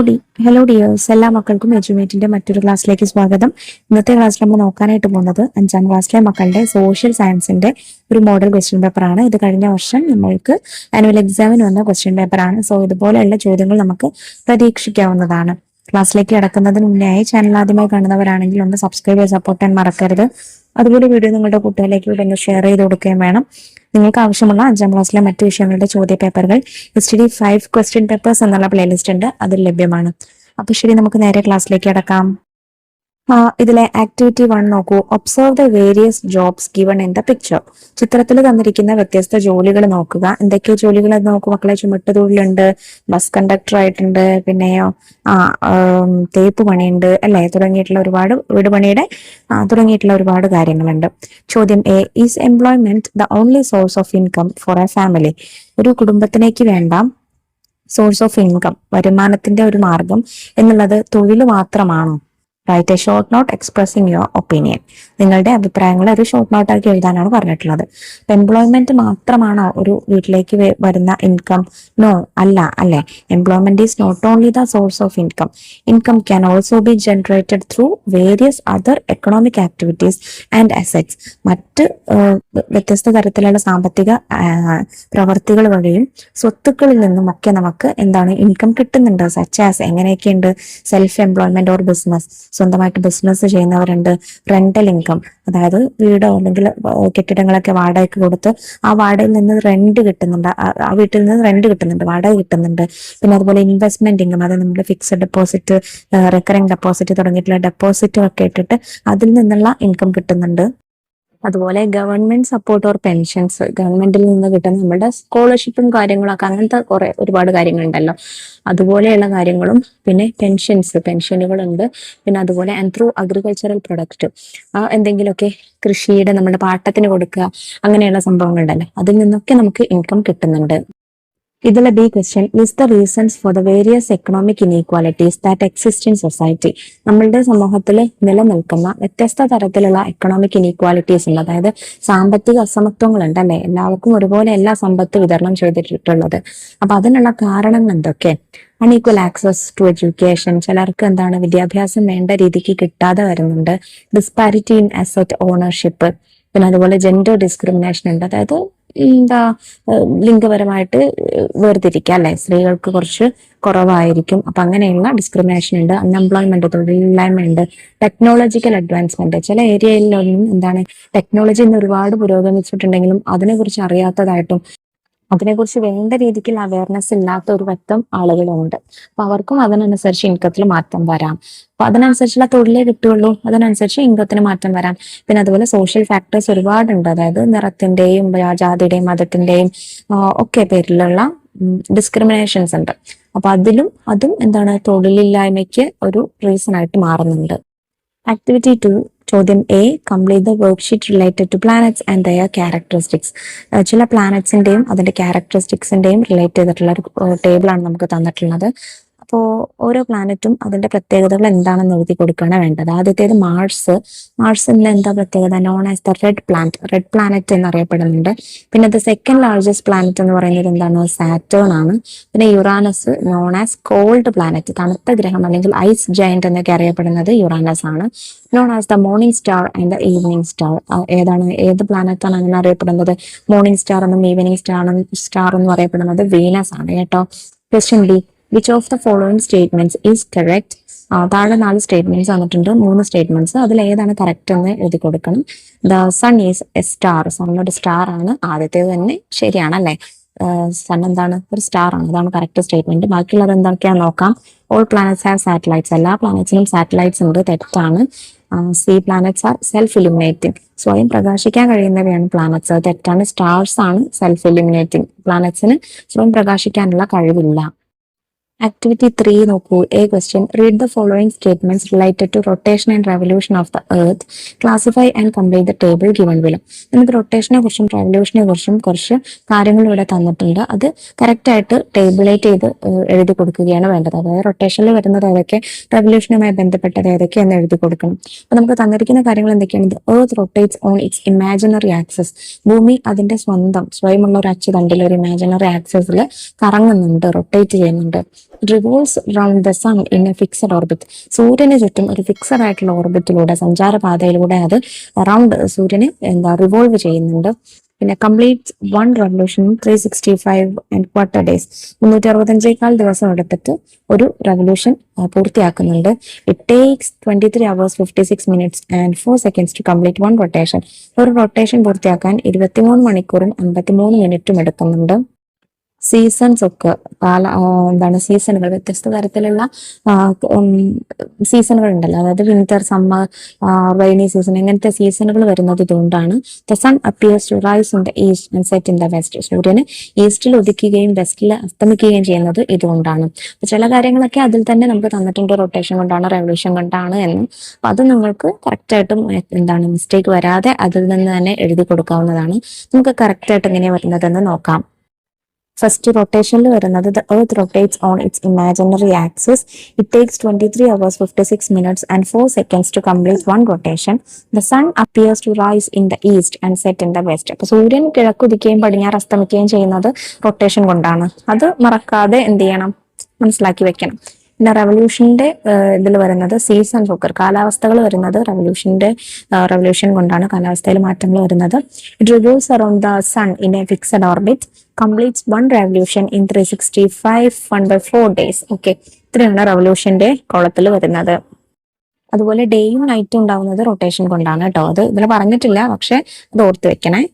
Hello dears, എല്ലാ മക്കൾക്കും എജ്യുമേറ്റിന്റെ മറ്റൊരു ക്ലാസ്സിലേക്ക് സ്വാഗതം. ഇന്നത്തെ ക്ലാസ്സിൽ നമ്മൾ നോക്കാനായിട്ട് പോകുന്നത് 5ാം ക്ലാസ്സിലെ മക്കളുടെ സോഷ്യൽ സയൻസിന്റെ ഒരു മോഡൽ ക്വസ്റ്റ്യൻ പേപ്പറാണ്. ഇത് കഴിഞ്ഞ വർഷം നമ്മൾക്ക് ആനുവൽ എക്സാമിന് വന്ന ക്വസ്റ്റ്യൻ പേപ്പറാണ്. സോ ഇതുപോലെയുള്ള ചോദ്യങ്ങൾ നമുക്ക് പ്രതീക്ഷിക്കാവുന്നതാണ്. ക്ലാസ്സിലേക്ക് കടക്കുന്നതിന് മുന്നേ ചാനൽ ആദ്യമായി കാണുന്നവരാണെങ്കിൽ ഒന്ന് സബ്സ്ക്രൈബ് ചെയ്ത് സപ്പോർട്ട് ചെയ്യാൻ മറക്കരുത്. അതുപോലെ വീഡിയോ നിങ്ങളുടെ കൂട്ടുകാരിലേക്ക് ഒന്ന് ഷെയർ ചെയ്ത് കൊടുക്കുകയും വേണം. നിങ്ങൾക്ക് ആവശ്യമുള്ള 5ാം ക്ലാസ്സിലെ മറ്റു വിഷയങ്ങളുടെ ചോദ്യ പേപ്പറുകൾ STD 5 ക്വസ്റ്റ്യൻ പേപ്പേഴ്സ് എന്നുള്ള പ്ലേലിസ്റ്റ് ഉണ്ട്, അതിൽ ലഭ്യമാണ്. അപ്പൊ ശരി, നമുക്ക് നേരെ ക്ലാസ്സിലേക്ക് കടക്കാം. ഇതിലെ ആക്ടിവിറ്റി 1 നോക്കൂ. Observe the various jobs given in the picture. ചിത്രത്തിൽ തന്നിരിക്കുന്ന വ്യത്യസ്ത ജോലികൾ നോക്കുക. എന്തൊക്കെ ജോലികൾ നോക്കൂ മക്കളെ? ചുമട്ടുതൊഴിലുണ്ട്, ബസ് കണ്ടക്ടർ ആയിട്ടുണ്ട്, പിന്നെയോ തേപ്പ് പണിയുണ്ട്, അല്ലെ, തുടങ്ങിയിട്ടുള്ള ഒരുപാട് വീട് പണിയുടെ തുടങ്ങിയിട്ടുള്ള ഒരുപാട് കാര്യങ്ങളുണ്ട്. ചോദ്യം A, is employment the only source of income four A family? ഒരു കുടുംബത്തിലേക്ക് വേണ്ട സോഴ്സ് ഓഫ് ഇൻകം, വരുമാനത്തിന്റെ ഒരു മാർഗം എന്നുള്ളത് തൊഴിൽ മാത്രമാണോ? Write a short note expressing your opinion. നിങ്ങളുടെ അഭിപ്രായങ്ങൾ ഒരു ഷോർട്ട് നോട്ടാക്കി എഴുതാനാണ് പറഞ്ഞിട്ടുള്ളത്. അപ്പൊ എംപ്ലോയ്മെന്റ് മാത്രമാണോ ഒരു വീട്ടിലേക്ക് വരുന്ന ഇൻകം? നോ, അല്ല, അല്ലെ. Employment is not only the source of income. Income can also be generated through various other economic activities and assets. മറ്റ് വ്യത്യസ്ത തരത്തിലുള്ള സാമ്പത്തിക പ്രവർത്തികൾ വഴിയും സ്വത്തുക്കളിൽ നിന്നും ഒക്കെ നമുക്ക് എന്താണ് ഇൻകം കിട്ടുന്നുണ്ട്. സച്ച് ആസ് എങ്ങനെയൊക്കെയുണ്ട്? സെൽഫ് എംപ്ലോയ്മെന്റ് ഓർ ബിസിനസ്, സ്വന്തമായിട്ട് ബിസിനസ് ചെയ്യുന്നവരുണ്ട്. റെന്റൽ ഇൻകം, അതായത് വീടോ അല്ലെങ്കിൽ കെട്ടിടങ്ങളൊക്കെ വാടകയ്ക്ക് കൊടുത്ത് ആ വാടകയിൽ നിന്ന് റെന്റ് കിട്ടുന്നുണ്ട്, ആ വീട്ടിൽ നിന്ന് റെന്റ് കിട്ടുന്നുണ്ട്, വാടക കിട്ടുന്നുണ്ട്. പിന്നെ അതുപോലെ ഇൻവെസ്റ്റ്മെന്റ് ഇൻകം, അതായത് നമ്മുടെ ഫിക്സഡ് ഡെപ്പോസിറ്റ്, റെക്കറിംഗ് ഡെപ്പോസിറ്റ് തുടങ്ങിയിട്ടുള്ള ഡെപ്പോസിറ്റ് ഒക്കെ ഇട്ടിട്ട് അതിൽ നിന്നുള്ള ഇൻകം കിട്ടുന്നുണ്ട്. അതുപോലെ ഗവൺമെന്റ് സപ്പോർട്ട് ഓർ പെൻഷൻസ്, ഗവൺമെന്റിൽ നിന്ന് കിട്ടുന്ന നമ്മുടെ സ്കോളർഷിപ്പും കാര്യങ്ങളൊക്കെ, അങ്ങനത്തെ ഒരുപാട് കാര്യങ്ങളുണ്ടല്ലോ, അതുപോലെയുള്ള കാര്യങ്ങളും. പിന്നെ പെൻഷനുകളുണ്ട്. പിന്നെ അതുപോലെ ആൻഡ് ത്രൂ അഗ്രികൾച്ചറൽ പ്രൊഡക്റ്റ്, എന്തെങ്കിലുമൊക്കെ കൃഷിയുടെ നമ്മുടെ പാട്ടത്തിന് കൊടുക്കുക, അങ്ങനെയുള്ള സംഭവങ്ങളുണ്ടല്ലോ, അതിൽ നിന്നൊക്കെ നമുക്ക് ഇൻകം കിട്ടുന്നുണ്ട്. ഇതിലെ B question, list the reasons for the various economic inequalities that exist in society. നമ്മളുടെ സമൂഹത്തിൽ നിലനിൽക്കുന്ന വ്യത്യസ്ത തരത്തിലുള്ള എക്കണോമിക് ഇനീക്വാലിറ്റീസ് ഉണ്ട്, അതായത് സാമ്പത്തിക അസമത്വങ്ങളുണ്ട്, അല്ലെ. എല്ലാവർക്കും ഒരുപോലെ എല്ലാ സമ്പത്ത് വിതരണം ചെയ്തിട്ടുള്ളത്. അപ്പൊ അതിനുള്ള കാരണങ്ങൾ എന്തൊക്കെ? അൺഈക്വൽ ആക്സസ് ടു എഡ്യൂക്കേഷൻ, ചിലർക്ക് എന്താണ് വിദ്യാഭ്യാസം വേണ്ട രീതിക്ക് കിട്ടാതെ വരുന്നുണ്ട്. ഡിസ്പാരിറ്റി ഇൻ അസറ്റ് ഓണർഷിപ്പ്, പിന്നെ അതുപോലെ ജെൻഡർ ഡിസ്ക്രിമിനേഷൻ ഉണ്ട്, അതായത് ലിംഗപരമായിട്ട് വേർതിരിക്കുക, അല്ലെ. സ്ത്രീകൾക്ക് കുറച്ച് കുറവായിരിക്കും, അപ്പൊ അങ്ങനെയുള്ള ഡിസ്ക്രിമിനേഷൻ ഉണ്ട്. അൺഎംപ്ലോയ്മെന്റ്, തൊഴിലില്ലായ്മ ഉണ്ട്. ടെക്നോളജിക്കൽ അഡ്വാൻസ്മെന്റ്, ചില ഏരിയയിലൊന്നും എന്താണ് ടെക്നോളജി ഇന്ന് ഒരുപാട് പുരോഗമിച്ചിട്ടുണ്ടെങ്കിലും അതിനെക്കുറിച്ച് അറിയാത്തതായിട്ടും അതിനെക്കുറിച്ച് വേണ്ട രീതിക്ക് അവയർനെസ് ഇല്ലാത്ത ഒരു വ്യക്തം ആളുകളുണ്ട്. അപ്പൊ അവർക്കും അതിനനുസരിച്ച് ഇൻകത്തിൽ മാറ്റം വരാം. അപ്പൊ അതിനനുസരിച്ചുള്ള തൊഴിലേ കിട്ടുള്ളൂ, അതിനനുസരിച്ച് ഇൻകത്തിന് മാറ്റം വരാം. പിന്നെ അതുപോലെ സോഷ്യൽ ഫാക്ടേഴ്സ് ഒരുപാടുണ്ട്, അതായത് നിറത്തിന്റെയും ജാതിയുടെയും മതത്തിന്റെയും ഒക്കെ പേരിലുള്ള ഡിസ്ക്രിമിനേഷൻസ് ഉണ്ട്. അപ്പൊ അതും എന്താണ് തൊഴിലില്ലായ്മയ്ക്ക് ഒരു റീസൺ ആയിട്ട് മാറുന്നുണ്ട്. ആക്ടിവിറ്റി 2, ചോദ്യം A, complete the worksheet related to planets and their characteristics. ചില പ്ലാനറ്റ്സിന്റെയും അതിന്റെ ക്യാരക്ടറിസ്റ്റിക്സിന്റെയും റിലേറ്റ് ചെയ്തിട്ടുള്ള ഒരു ടേബിളാണ് നമുക്ക് തന്നിട്ടുള്ളത്. അപ്പോൾ ഓരോ പ്ലാനറ്റും അതിന്റെ പ്രത്യേകതകൾ എന്താണെന്ന് എഴുതി കൊടുക്കുകയാണ് വേണ്ടത്. ആദ്യത്തേത് മാർസിന്റെ എന്താ പ്രത്യേകത? Known as the red planet എന്നറിയപ്പെടുന്നുണ്ട്. പിന്നെ ദ സെക്കൻഡ് ലാർജസ്റ്റ് പ്ലാനറ്റ് എന്ന് പറയുന്നത് എന്താണ്? സാറ്റേൺ ആണ്. പിന്നെ Uranus known as cold planet, തണുത്ത ഗ്രഹം അല്ലെങ്കിൽ ഐസ് ജയന്റ് എന്നൊക്കെ അറിയപ്പെടുന്നത് യുറാനസ് ആണ്. Known as the morning star and the evening star, ഏത് പ്ലാനറ്റ് ആണ് അങ്ങനെ അറിയപ്പെടുന്നത്? മോർണിംഗ് സ്റ്റാർ എന്നും ഈവനിങ് സ്റ്റാർ എന്നും അറിയപ്പെടുന്നത് വീനസ് ആണ് കേട്ടോ. Question B, which of the following statements is correct? താഴെ 4 സ്റ്റേറ്റ്മെന്റ്സ് വന്നിട്ടുണ്ട്, 3 സ്റ്റേറ്റ്മെന്റ്സ്. അതിൽ ഏതാണ് കറക്റ്റ് എന്ന് എഴുതി കൊടുക്കണം. The sun is a star, sun ഒരു സ്റ്റാർ ആണ്. ആദ്യത്തേത് തന്നെ ശരിയാണ്, അല്ലെ. സൺ എന്താണ്? ഒരു സ്റ്റാർ ആണ്, അതാണ് കറക്റ്റ് സ്റ്റേറ്റ്മെന്റ്. ബാക്കിയുള്ളത് എന്തൊക്കെയാന്ന് നോക്കാം. ഓൾ പ്ലാനറ്റ്സ് ഹാവ് സാറ്റലൈറ്റ്സ്, എല്ലാ പ്ലാനറ്റ്സിനും സാറ്റലൈറ്റ്സ് ഉണ്ട്, തെറ്റാണ്. C planets are self illuminating, സ്വയം പ്രകാശിക്കാൻ കഴിയുന്നവയാണ് പ്ലാനറ്റ്സ്, തെറ്റാണ്. സ്റ്റാർസ് ആണ് സെൽഫ് ഇലുമിനേറ്റിംഗ്, പ്ലാനറ്റ്സിന് സ്വയം പ്രകാശിക്കാനുള്ള കഴിവില്ല. ആക്ടിവിറ്റി 3 നോക്കൂ. A question, read the following statements related to rotation and revolution of the earth. Classify and complete the table given below. നമുക്ക് റൊട്ടേഷനെ കുറിച്ചും റെവല്യൂഷനെ കുറിച്ചും കുറച്ച് കാര്യങ്ങൾ ഇവിടെ തന്നിട്ടുണ്ട്. അത് കറക്റ്റ് ആയിട്ട് ടേബിളേറ്റ് ചെയ്ത് എഴുതി കൊടുക്കുകയാണ് വേണ്ടത്. അതായത് റൊട്ടേഷനിൽ വരുന്നത് ഏതൊക്കെ, റെവല്യൂഷനുമായി ബന്ധപ്പെട്ടത് ഏതൊക്കെ എന്ന് എഴുതി കൊടുക്കണം. അപ്പൊ നമുക്ക് തന്നിരിക്കുന്ന കാര്യങ്ങൾ എന്തൊക്കെയാണ്? Earth rotates on its imaginary axis, ഭൂമി അതിന്റെ സ്വയമുള്ള ഒരു അച്ചുതണ്ടിൽ ഒരു ഇമാജിനറി ആക്സസിൽ കറങ്ങുന്നുണ്ട്, റൊട്ടേറ്റ് ചെയ്യുന്നുണ്ട്. Revolves round the sun in a fixed orbit. സൂര്യന് ചുറ്റും ഒരു ഫിക്സഡ് ആയിട്ടുള്ള ഓർബിറ്റിലൂടെ, സഞ്ചാരപാതയിലൂടെ അത് അറൗണ്ട് സൂര്യന് റിവോൾവ് ചെയ്യുന്നുണ്ട്. പിന്നെ കംപ്ലീറ്റ് വൺ റെവല്യൂഷൻ 365 365 ദിവസം എടുത്തിട്ട് ഒരു റെവല്യൂഷൻ പൂർത്തിയാക്കുന്നുണ്ട്. It takes 23 hours 56 minutes and 4 seconds to complete one rotation. ഒരു റൊട്ടേഷൻ പൂർത്തിയാക്കാൻ 23 മണിക്കൂറും 53 മിനിറ്റും എടുക്കുന്നുണ്ട്. സീസൺസ് ഒക്കെ സീസണുകൾ, വ്യത്യസ്ത തരത്തിലുള്ള സീസണുകൾ ഉണ്ടല്ലോ, അതായത് വിന്റർ, സമ്മർ, റെയിനി സീസൺ, ഇങ്ങനത്തെ സീസണുകൾ വരുന്നത് ഇതുകൊണ്ടാണ്. The sun appears to rise in the east and set in the west. സൂര്യന് ഈസ്റ്റിൽ ഉദിക്കുകയും വെസ്റ്റിൽ അസ്തമിക്കുകയും ചെയ്യുന്നത് ഇതുകൊണ്ടാണ്. അപ്പൊ ചില കാര്യങ്ങളൊക്കെ അതിൽ തന്നെ നമുക്ക് തന്നിട്ടുണ്ട്, റൊട്ടേഷൻ കൊണ്ടാണ്, റെവല്യൂഷൻ കൊണ്ടാണ് എന്ന്. അപ്പൊ അത് നിങ്ങൾക്ക് കറക്റ്റ് ആയിട്ടും മിസ്റ്റേക്ക് വരാതെ അതിൽ നിന്ന് തന്നെ എഴുതി കൊടുക്കാവുന്നതാണ്. നമുക്ക് കറക്റ്റ് ആയിട്ട് എങ്ങനെയാണ് വരുന്നതെന്ന് നോക്കാം. ഫസ്റ്റ് റൊട്ടേഷനിൽ വരുന്നത് the earth rotates on its imaginary axis. It takes 23 hours 56 minutes and 4 seconds to complete one rotation. The sun appears to rise in the east and set in the west. അപ്പൊ സൂര്യൻ കിഴക്കുദിക്കുകയും പടിഞ്ഞാറ് അസ്തമിക്കുകയും ചെയ്യുന്നത് rotation കൊണ്ടാണ്. അത് മറക്കാതെ എന്ത് ചെയ്യണം, മനസ്സിലാക്കി വെക്കണം. പിന്നെ റെവല്യൂഷന്റെ ഇതിൽ വരുന്നത് സീസൺസ് ഒക്കെ, കാലാവസ്ഥകൾ വരുന്നത് റെവല്യൂഷൻ കൊണ്ടാണ് കാലാവസ്ഥയിൽ മാറ്റങ്ങൾ വരുന്നത്. It revolves around the sun in a fixed orbit, completes one revolution in 365 1/4 days. Okay, ഇത്രയാണ് റെവല്യൂഷന്റെ കോളത്തിൽ വരുന്നത്. അതുപോലെ ഡേയും നൈറ്റും ഉണ്ടാവുന്നത് റൊട്ടേഷൻ കൊണ്ടാണ് കേട്ടോ. അത് ഇതിൽ പറഞ്ഞിട്ടില്ല, പക്ഷെ അത് ഓർത്ത് വെക്കണേ.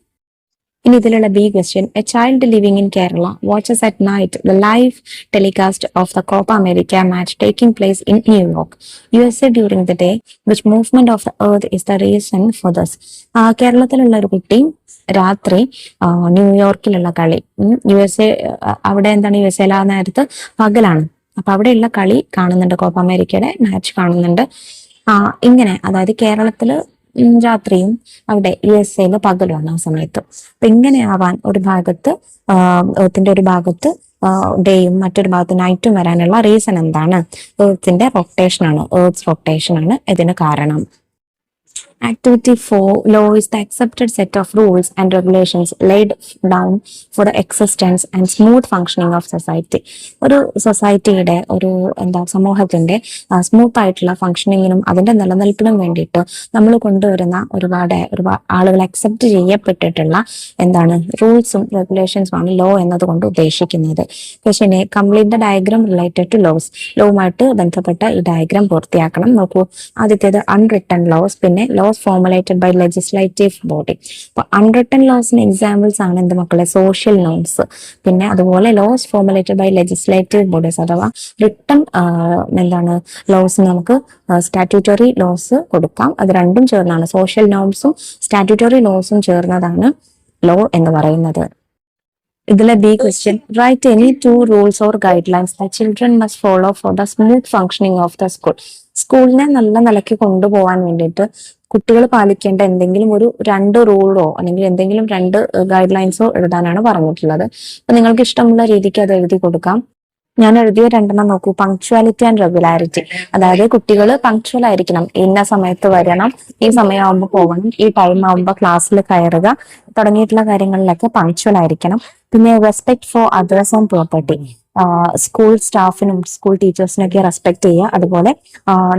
ഇനി ഇതിലുള്ള B question, A child living in Kerala watches at night the live telecast of the Copa America match taking place in New York, USA during the day which movement of the earth is the reason for this. കേരളത്തിലുള്ള ഒരു കുട്ടി രാത്രി ന്യൂയോർക്കിലുള്ള കളി, USA അവിടെ USA ആ നേരത്ത് പകലാണ്, അപ്പൊ അവിടെയുള്ള കളി കാണുന്നുണ്ട്, കോപ്പ അമേരിക്കയുടെ മാച്ച് കാണുന്നുണ്ട്. ഇങ്ങനെ, അതായത് കേരളത്തില് രാത്രിയും അവിടെ USA പകലുമാണ് ആ സമയത്ത്. അപ്പൊ ഇങ്ങനെ ആവാൻ ഒരു ഭാഗത്ത് എർത്തിന്റെ ഒരു ഭാഗത്ത് ഡേയും മറ്റൊരു ഭാഗത്ത് നൈറ്റും വരാനുള്ള റീസൺ എന്താണ്? എർത്തിന്റെ റൊട്ടേഷൻ ആണ് ഇതിന് കാരണം. Activity 4 law is the accepted set of rules and regulations laid down for the existence and smooth functioning of society. ഒരു സൊസൈറ്റിയുടെ സമൂഹത്തിന്റെ സ്മൂത്ത് ആയിട്ടുള്ള ഫംഗ്ഷനിങ്ങിനും അതിന്റെ നിലനിൽപ്പിനും വേണ്ടിയിട്ട് നമ്മൾ കൊണ്ടുവരുന്ന ഒരുപാട് ആളുകൾ അക്സെപ്റ്റ് ചെയ്യപ്പെട്ടിട്ടുള്ള റൂൾസും റെഗുലേഷൻസും ആണ് ലോ എന്നതുകൊണ്ട് ഉദ്ദേശിക്കുന്നത്. ക്വസ്റ്റ്യനെ complete the diagram related to laws. ലോവുമായിട്ട് ബന്ധപ്പെട്ട ഈ ഡയഗ്രാം പൂർത്തിയാക്കണം. നോക്കൂ, ആദ്യത്തേത് അൺറിട്ടൺ ലോസ്, പിന്നെ laws formulated by legislative body. അപ്പൊ അൺറിട്ടൺ ലോസിന് എക്സാമ്പിൾസ് ആണ് എന്ത് മക്കളെ? Social norms. പിന്നെ അതുപോലെ laws formulated by legislative bodies അഥവാ റിട്ടൺ ലോസ് നമുക്ക് സ്റ്റാറ്റ്യൂട്ടറി ലോസ് കൊടുക്കാം. അത് രണ്ടും ചേർന്നാണ്, സോഷ്യൽ നോംസും സ്റ്റാറ്റ്യൂട്ടറി ലോസും ചേർന്നതാണ് ലോ എന്ന് പറയുന്നത്. ഇതിലെ B question, write any 2 rules or guidelines that children must follow for the smooth functioning of the school. സ്കൂളിനെ നല്ല നിലയ്ക്ക് കൊണ്ടുപോകാൻ വേണ്ടിയിട്ട് കുട്ടികൾ പാലിക്കേണ്ട എന്തെങ്കിലും ഒരു 2 റൂളോ അല്ലെങ്കിൽ എന്തെങ്കിലും 2 ഗൈഡ് ലൈൻസോ എഴുതാനാണ് പറഞ്ഞിട്ടുള്ളത്. അപ്പൊ നിങ്ങൾക്ക് ഇഷ്ടമുള്ള രീതിക്ക് അത് എഴുതി കൊടുക്കാം. ഞാൻ എഴുതിയ 2 നോക്കൂ. പങ്ക്ച്വാലിറ്റി ആൻഡ് റെഗുലാരിറ്റി, അതായത് കുട്ടികൾ പങ്ക്ച്വൽ ആയിരിക്കണം, ഇന്ന സമയത്ത് വരണം, ഈ സമയമാകുമ്പോൾ പോകണം, ഈ ടൈം ആകുമ്പോൾ ക്ലാസ്സിൽ കയറുക തുടങ്ങിയിട്ടുള്ള കാര്യങ്ങളിലൊക്കെ പങ്ക്ച്വൽ ആയിരിക്കണം. പിന്നെ respect for others and property, school സ്റ്റാഫിനും സ്കൂൾ ടീച്ചേഴ്സിനൊക്കെ റെസ്പെക്ട് ചെയ്യുക. അതുപോലെ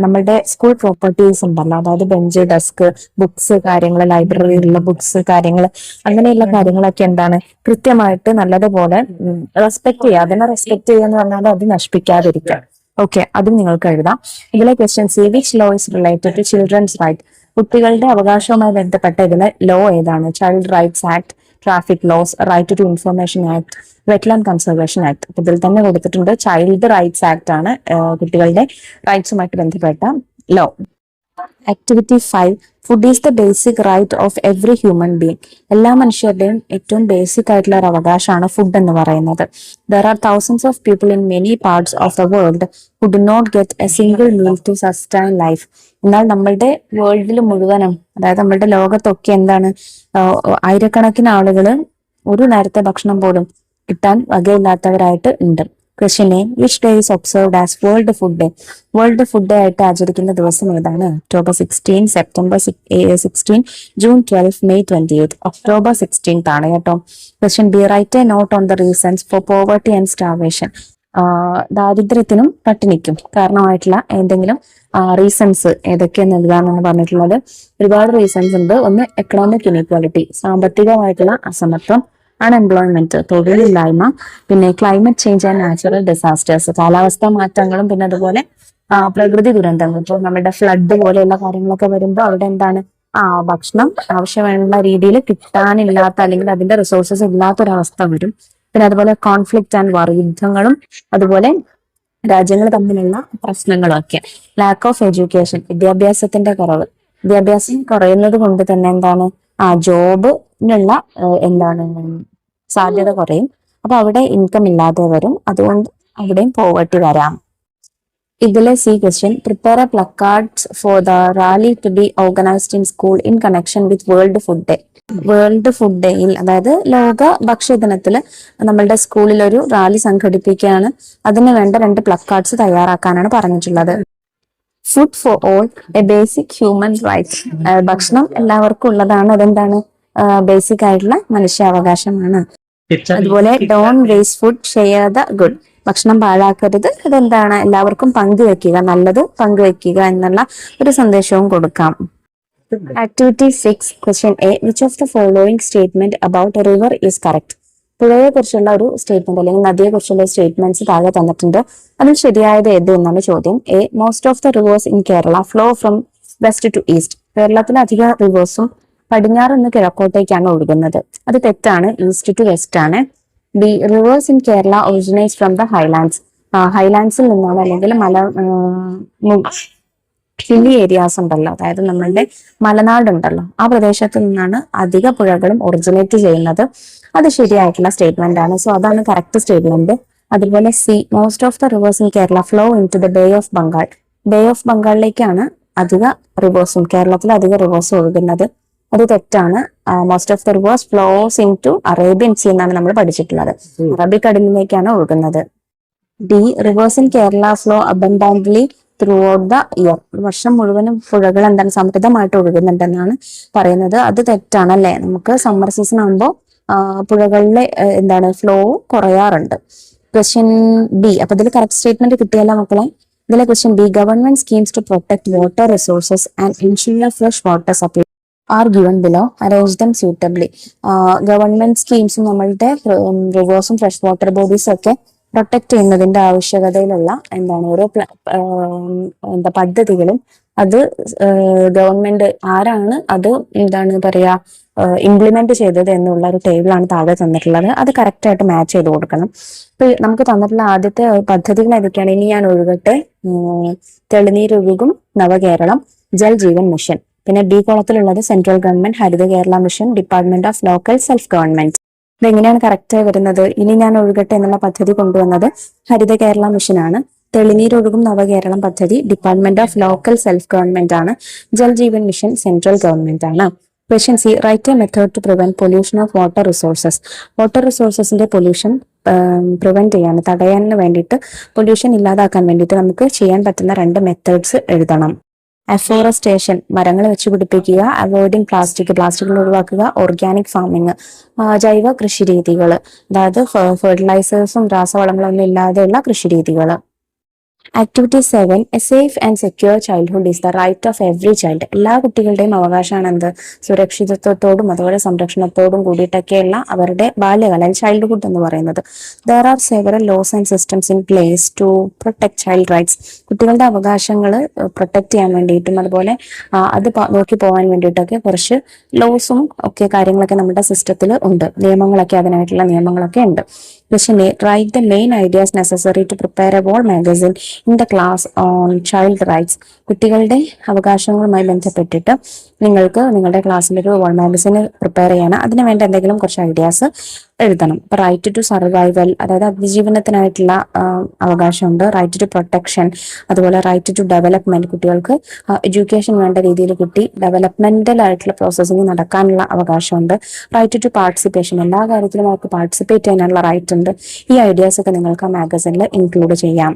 നമ്മളുടെ സ്കൂൾ പ്രോപ്പർട്ടീസ് ഉണ്ടല്ലോ, അതായത് ബെഞ്ച്, ഡെസ്ക്, ബുക്സ്, കാര്യങ്ങൾ, ലൈബ്രറിയിലുള്ള ബുക്സ്, കാര്യങ്ങൾ, അങ്ങനെയുള്ള കാര്യങ്ങളൊക്കെ കൃത്യമായിട്ട് നല്ലതുപോലെ റെസ്പെക്ട് ചെയ്യുക. അതിനെ റെസ്പെക്ട് ചെയ്യുക എന്ന് പറഞ്ഞാൽ അത് നശിപ്പിക്കാതിരിക്കുക. ഓക്കെ, അതും നിങ്ങൾക്ക് എഴുതാം. ഇതിലെ question, which law is related to children's right? കുട്ടികളുടെ അവകാശവുമായി ബന്ധപ്പെട്ട ഇതിലെ ലോ ഏതാണ്? Child rights act, traffic laws, right to information act, wetland conservation act. ഇതിൽ തന്നെ കൊടുത്തിട്ടുണ്ട് ചൈൽഡ് റൈറ്റ്സ് ആക്ട് ആണ് കുട്ടികളുടെ റൈറ്റ്സുമായിട്ട് ബന്ധപ്പെട്ട law. Activity 5, food is the basic right of every human being. എല്ലാ മനുഷ്യരുടെയും ഏറ്റവും ബേസിക് ആയിട്ടുള്ള ഒരു അവകാശമാണ് ഫുഡ് എന്ന് പറയുന്നത്. There R thousands of people in many parts of the world who do not get a single meal to sustain life. എന്നാൽ നമ്മളുടെ വേൾഡിൽ മുഴുവനും, അതായത് നമ്മളുടെ ലോകത്തൊക്കെ ആയിരക്കണക്കിന് ആളുകൾ ഒരു നേരത്തെ ഭക്ഷണം പോലും കിട്ടാൻ വകയില്ലാത്തവരായിട്ട് ഉണ്ട്. ക്വസ്റ്റ്യനെ, which day is observed as world food day? World food day ആയിട്ട് ആചരിക്കുന്ന ദിവസം ഏതാണ്? October 16, September 16, June 12, May 28. October 16 ആണ് കേട്ടോ. Question B, write a note on the reasons for poverty and starvation. ദാരിദ്ര്യത്തിനും പട്ടിണിക്കും കാരണമായിട്ടുള്ള എന്തെങ്കിലും റീസൺസ് ഏതൊക്കെയെന്ന് എഴുതാമെന്ന് പറഞ്ഞിട്ടുള്ളത്. ഒരുപാട് റീസൺസ് ഉണ്ട്. ഒന്ന് എക്കണോമിക് ഇനീക്വാലിറ്റി, സാമ്പത്തികമായിട്ടുള്ള അസമത്വം, അൺഎംപ്ലോയ്മെന്റ് തൊഴിലില്ലായ്മ, പിന്നെ climate change and natural disasters കാലാവസ്ഥാ മാറ്റങ്ങളും, പിന്നെ അതുപോലെ പ്രകൃതി ദുരന്തങ്ങൾ. ഇപ്പോൾ നമ്മുടെ ഫ്ലഡ് പോലെയുള്ള കാര്യങ്ങളൊക്കെ വരുമ്പോൾ അവിടെ എന്താണ് ഭക്ഷണം ആവശ്യമുള്ള രീതിയിൽ കിട്ടാനില്ലാത്ത അല്ലെങ്കിൽ അതിന്റെ റിസോഴ്സസ് ഇല്ലാത്തൊരവസ്ഥ വരും. പിന്നെ അതുപോലെ കോൺഫ്ലിക്റ്റ് ആൻഡ് വാർ, യുദ്ധങ്ങളും അതുപോലെ രാജ്യങ്ങൾ തമ്മിലുള്ള പ്രശ്നങ്ങളൊക്കെ. ലാക്ക് ഓഫ് എഡ്യൂക്കേഷൻ, വിദ്യാഭ്യാസത്തിന്റെ കുറവ്. വിദ്യാഭ്യാസം കുറയുന്നത് കൊണ്ട് തന്നെ എന്താണ് ജോബിനുള്ള എന്താണ് സാധ്യത കുറയും. അപ്പൊ അവിടെ ഇൻകം ഇല്ലാതെ വരും. അതുകൊണ്ട് അവിടെയും പോവർട്ടി വരാം. ഇതിലെ C question, prepare a placards for the rally to be organised in school in connection with world food day. World food ഡേയിൽ, അതായത് ലോക ഭക്ഷ്യദിനത്തിൽ നമ്മളുടെ സ്കൂളിൽ ഒരു റാലി സംഘടിപ്പിക്കുകയാണ്. അതിന് വേണ്ട 2 പ്ലക്കാർഡ്സ് തയ്യാറാക്കാനാണ് പറഞ്ഞിട്ടുള്ളത്. Food for all, A basic human rights. ഭക്ഷണം എല്ലാവർക്കും ഉള്ളതാണ്. അതെന്താണ് ബേസിക് ആയിട്ടുള്ള മനുഷ്യാവകാശമാണ്. അതുപോലെ Don waste food, share the good. ഭക്ഷണം പാഴാക്കരുത്, അതെന്താണ് എല്ലാവർക്കും പങ്കുവെക്കുക, നല്ലത് പങ്കുവെക്കുക എന്നുള്ള ഒരു സന്ദേശവും കൊടുക്കാം. Activity 6, question A, which of the following statement about a river is correct. പുഴയെ കുറിച്ചുള്ള ഒരു സ്റ്റേറ്റ്മെന്റ് അല്ലെങ്കിൽ നദിയെ കുറിച്ചുള്ള സ്റ്റേറ്റ്മെന്റ്സ് താഴെ തന്നിട്ടുണ്ട്. അതിൽ ശരിയായത് ഏത് എന്നാണ് ചോദ്യം. A, most of the rivers in Kerala flow from west to east. കേരളത്തിലെ അധിക റിവേഴ്സും പടിഞ്ഞാറ് നിന്ന് കിഴക്കോട്ടേക്കാണ് ഒഴുകുന്നത്. അത് തെറ്റാണ്, ഈസ്റ്റ് ടു വെസ്റ്റ് ആണ്. B, rivers in Kerala originates from the highlands. ഹൈലാൻഡ്സിൽ നിന്നാണ്, അല്ലെങ്കിൽ ഹില്ലി ഏരിയാസ് ഉണ്ടല്ലോ, അതായത് നമ്മളുടെ മലനാടുണ്ടല്ലോ, ആ പ്രദേശത്ത് നിന്നാണ് അധിക പുഴകളും ഒറിജിനേറ്റ് ചെയ്യുന്നത്. അത് ശരിയായിട്ടുള്ള സ്റ്റേറ്റ്മെന്റ് ആണ്. സോ അതാണ് കറക്റ്റ് സ്റ്റേറ്റ്മെന്റ്. അതുപോലെ C, most of the rivers in Kerala flow into the bay of Bengal. Bay of ബംഗാളിലേക്കാണ് അധിക റിവേഴ്സും, കേരളത്തിൽ അധിക റിവേഴ്സും ഒഴുകുന്നത്. അത് തെറ്റാണ്. Most of the rivers flows into Arabian sea എന്നാണ് നമ്മൾ പഠിച്ചിട്ടുള്ളത്. അറബിക്കടലിലേക്കാണ് ഒഴുകുന്നത്. D, rivers in Kerala flow abundantly throughout the year. വർഷം മുഴുവനും പുഴകൾ എന്താണ് സമൃദ്ധമായിട്ട് ഒഴുകുന്നുണ്ടെന്നാണ് പറയുന്നത്. അത് തെറ്റാണ് അല്ലെ. നമുക്ക് സമ്മർ സീസൺ ആകുമ്പോൾ പുഴകളിലെ എന്താണ് ഫ്ലോ കുറയാറുണ്ട്. ക്വസ്റ്റ്യൻ ബി, അപ്പൊ ഇതിൽ കറക്റ്റ് സ്റ്റേറ്റ്മെന്റ് കിട്ടിയല്ലോ മക്കളെ. ഇതിലെ question B, government schemes to protect water resources and ensure fresh water supply are given below, arrange them suitably. Government സ്കീംസും നമ്മളുടെ റിവേഴ്സും ഫ്രഷ് വാട്ടർ ബോഡീസും ഒക്കെ പ്രൊട്ടക്ട് ചെയ്യുന്നതിന്റെ ആവശ്യകതയിലുള്ള എന്താണ് ഓരോ പദ്ധതികളും അത് ഗവൺമെന്റ് ആരാണ് അത് എന്താണ് പറയാ ഇംപ്ലിമെന്റ് ചെയ്തത് എന്നുള്ള ഒരു ടേബിളാണ് താഴെ തന്നിട്ടുള്ളത്. അത് കറക്റ്റ് ആയിട്ട് മാച്ച് ചെയ്ത് കൊടുക്കണം. ഇപ്പൊ നമുക്ക് തന്നിട്ടുള്ള ആദ്യത്തെ പദ്ധതികൾ ഏതൊക്കെയാണ്? ഇനി ഞാൻ ഒഴുകട്ടെ, തെളിനീരൊഴുകും നവകേരളം, ജൽ ജീവൻ മിഷൻ. പിന്നെ ബി കോളത്തിലുള്ളത് central government, Haritha Kerala mission, department of local self government. ഇതെങ്ങനെയാണ് കറക്റ്റായി വരുന്നത്? ഇനി ഞാൻ ഒഴുകട്ടെ എന്നുള്ള പദ്ധതി കൊണ്ടുവന്നത് ഹരിത കേരള മിഷനാണ്. തെളിനീരൊഴുകും നവകേരളം പദ്ധതി department of local self government ആണ്. Jal Jeevan mission central government ആണ്. Question C, write a method to prevent pollution of water resources. Water റിസോഴ്സസിന്റെ പൊല്യൂഷൻ പ്രിവെന്റ് ചെയ്യാൻ, തടയാൻ വേണ്ടിയിട്ട്, പൊല്യൂഷൻ ഇല്ലാതാക്കാൻ വേണ്ടിയിട്ട് നമുക്ക് ചെയ്യാൻ പറ്റുന്ന 2 മെത്തേഡ്സ് എഴുതണം. അഫോറസ്റ്റേഷൻ, മരങ്ങൾ വെച്ച് പിടിപ്പിക്കുക. അവോയ്ഡിങ് പ്ലാസ്റ്റിക്കുകൾ ഒഴിവാക്കുക. ഓർഗാനിക് ഫാമിംഗ്, ജൈവ കൃഷി രീതികൾ, അതായത് ഫെർട്ടിലൈസേഴ്സും രാസവളങ്ങളും ഒന്നും ഇല്ലാതെയുള്ള കൃഷി രീതികൾ. Activity 7, a safe and secure childhood is the right of every child. എല്ലാ കുട്ടികളുടെയും അവകാശമാണ് എന്ത്? സുരക്ഷിതത്വത്തോടും അതുപോലെ സംരക്ഷണത്തോടും കൂടിയിട്ടൊക്കെയുള്ള അവരുടെ ബാല്യകാലം, ചൈൽഡ്ഹുഡ് എന്ന് പറയുന്നത്. There are several laws and systems in place to protect child rights. കുട്ടികളുടെ അവകാശങ്ങൾ പ്രൊട്ടക്ട് ചെയ്യാൻ വേണ്ടിയിട്ടും അതുപോലെ അത് നോക്കി പോകാൻ വേണ്ടിയിട്ടൊക്കെ കുറച്ച് ലോസും ഒക്കെ കാര്യങ്ങളൊക്കെ നമ്മുടെ സിസ്റ്റത്തിൽ ഉണ്ട്. നിയമങ്ങളൊക്കെ, അതിനായിട്ടുള്ള നിയമങ്ങളൊക്കെ ഉണ്ട്. Question A, write the main ideas necessary to prepare a wall magazine in the class on child rights. കുട്ടികളുടെ അവകാശങ്ങളുമായി ബന്ധപ്പെട്ടിട്ട് നിങ്ങൾക്ക് നിങ്ങളുടെ ക്ലാസ്സിൽ ഒരു വോൾ മാഗസിന് പ്രിപ്പയർ ചെയ്യണം. അതിന് വേണ്ട എന്തെങ്കിലും കുറച്ച് ഐഡിയാസ് എഴുതണം. ഇപ്പൊ റൈറ്റ് ടു സർവൈവൽ, അതായത് അതിജീവനത്തിനായിട്ടുള്ള അവകാശമുണ്ട്. റൈറ്റ് ടു പ്രൊട്ടക്ഷൻ, അതുപോലെ റൈറ്റ് ടു ഡെവലപ്മെന്റ്, കുട്ടികൾക്ക് എഡ്യൂക്കേഷൻ വേണ്ട രീതിയിൽ കിട്ടി ഡെവലപ്മെന്റൽ ആയിട്ടുള്ള പ്രോസസ്സിങ് നടക്കാനുള്ള അവകാശമുണ്ട്. റൈറ്റ് ടു പാർട്ടിസിപ്പേഷൻ, എല്ലാ കാര്യത്തിലും അവർക്ക് പാർട്ടിസിപ്പേറ്റ് ചെയ്യാനുള്ള റൈറ്റ് ഉണ്ട്. ഈ ഐഡിയാസ് ഒക്കെ നിങ്ങൾക്ക് ആ മാഗസിനിൽ ഇൻക്ലൂഡ് ചെയ്യാം.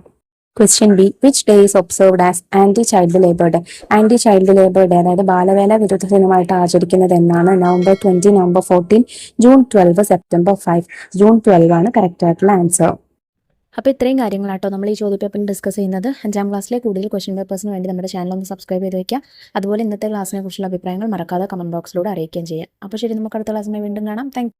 Question B, which day is observed as anti child labour day. Anti child labour day, അതായത് ബാലവേല വിരുദ്ധ ദിനമായിട്ട് ആചരിക്കുന്നത് എന്നാണ്? November 20, November 14, June 12, September 5. June 12 ആണ് കറക്റ്റ് ആയിട്ടുള്ള ആൻസർ. അപ്പോൾ ഇത്രയും കാര്യങ്ങളാട്ടോ നമ്മൾ ഈ ചോദ്യപേപ്പറിൽ ഡിസ്കസ് ചെയ്യുന്നത്. 5ാം ക്ലാസ്സിലെ കൂടുതൽ ക്വസ്റ്റ്യൻ പേപ്പേഴ്സിന് വേണ്ടി നമ്മുടെ ചാനൽ ഒന്ന് സബ്സ്ക്രൈബ് ചെയ്ത് വയ്ക്കുക. അതുപോലെ ഇന്നത്തെ ക്ലാസ്സിനെ കുറിച്ചുള്ള അഭിപ്രായങ്ങൾ മറക്കാതെ കമന്റ് ബോക്സിലൂടെ അറിയിക്കുകയും ചെയ്യാം. അപ്പോൾ ശരി, നമുക്ക് അടുത്ത ക്ലാസ്സിനെ വീണ്ടും കാണാം. താങ്ക്